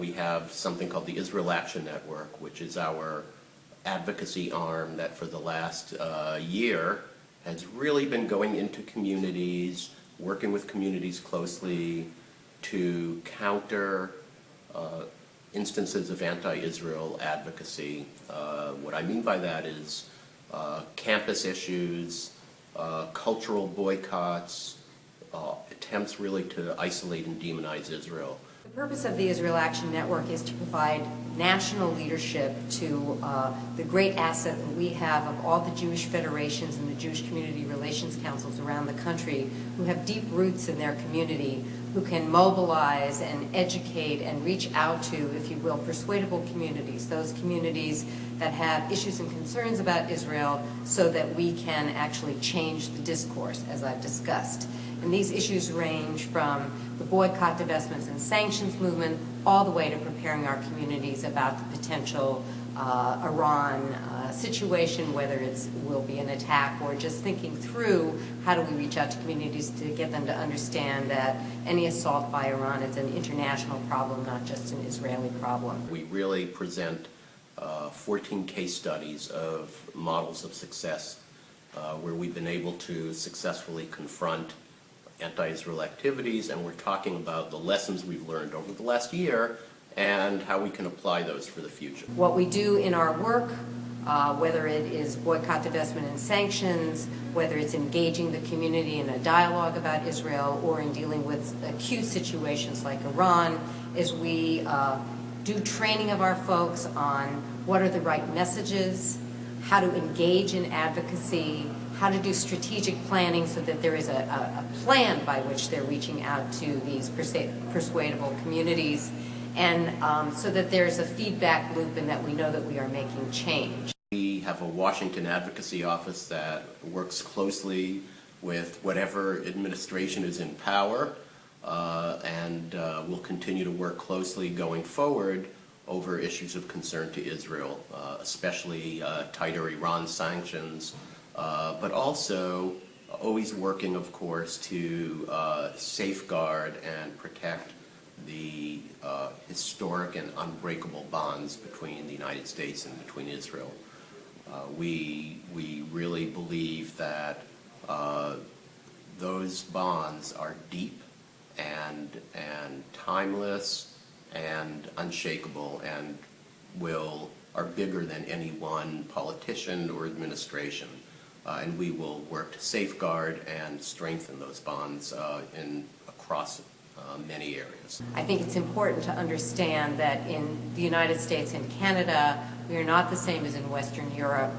We have something called the Israel Action Network, which is our advocacy arm that for the last year has really been going into communities, working with communities closely to counter instances of anti-Israel advocacy. What I mean by that is campus issues, cultural boycotts, attempts really to isolate and demonize Israel. The purpose of the Israel Action Network is to provide national leadership to the great asset that we have of all the Jewish federations and the Jewish community relations councils around the country who have deep roots in their community, who can mobilize and educate and reach out to, if you will, persuadable communities, those communities that have issues and concerns about Israel, so that we can actually change the discourse, as I've discussed. And these issues range from the boycott, divestments, and sanctions movement all the way to preparing our communities about the potential Iran situation, whether it will be an attack, or just thinking through how do we reach out to communities to get them to understand that any assault by Iran is an international problem, not just an Israeli problem. We really present 14 case studies of models of success where we've been able to successfully confront anti-Israel activities, and we're talking about the lessons we've learned over the last year and how we can apply those for the future. What we do in our work, whether it is boycott, divestment, and sanctions, whether it's engaging the community in a dialogue about Israel, or in dealing with acute situations like Iran, is we do training of our folks on what are the right messages, how to engage in advocacy, how to do strategic planning so that there is a plan by which they're reaching out to these persuadable communities, and so that there's a feedback loop and that we know that we are making change. We have a Washington advocacy office that works closely with whatever administration is in power, and will continue to work closely going forward over issues of concern to Israel, especially tighter Iran sanctions, but also always working, of course, to safeguard and protect the historic and unbreakable bonds between the United States and between Israel. We really believe that those bonds are deep and timeless and unshakable, and are bigger than any one politician or administration. And we will work to safeguard and strengthen those bonds across many areas. I think it's important to understand that in the United States and Canada, we are not the same as in Western Europe.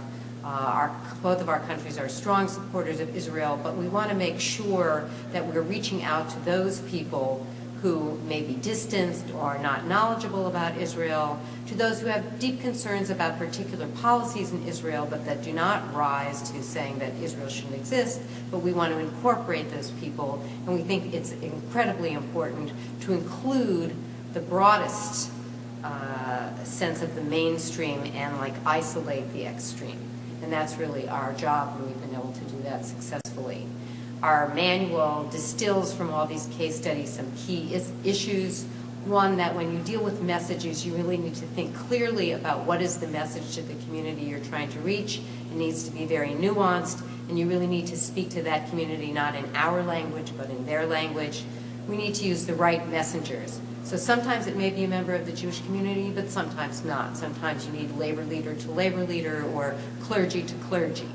Both of our countries are strong supporters of Israel, but we want to make sure that we're reaching out to those people who may be distanced or not knowledgeable about Israel, to those who have deep concerns about particular policies in Israel, but that do not rise to saying that Israel shouldn't exist, but we want to incorporate those people, and we think it's incredibly important to include the broadest sense of the mainstream and isolate the extreme. And that's really our job, and we've been able to do that successfully. Our manual distills from all these case studies some key issues. One, that when you deal with messages, you really need to think clearly about what is the message to the community you're trying to reach. It needs to be very nuanced, and you really need to speak to that community not in our language, but in their language. We need to use the right messengers. So sometimes it may be a member of the Jewish community, but sometimes not. Sometimes you need labor leader to labor leader, or clergy to clergy.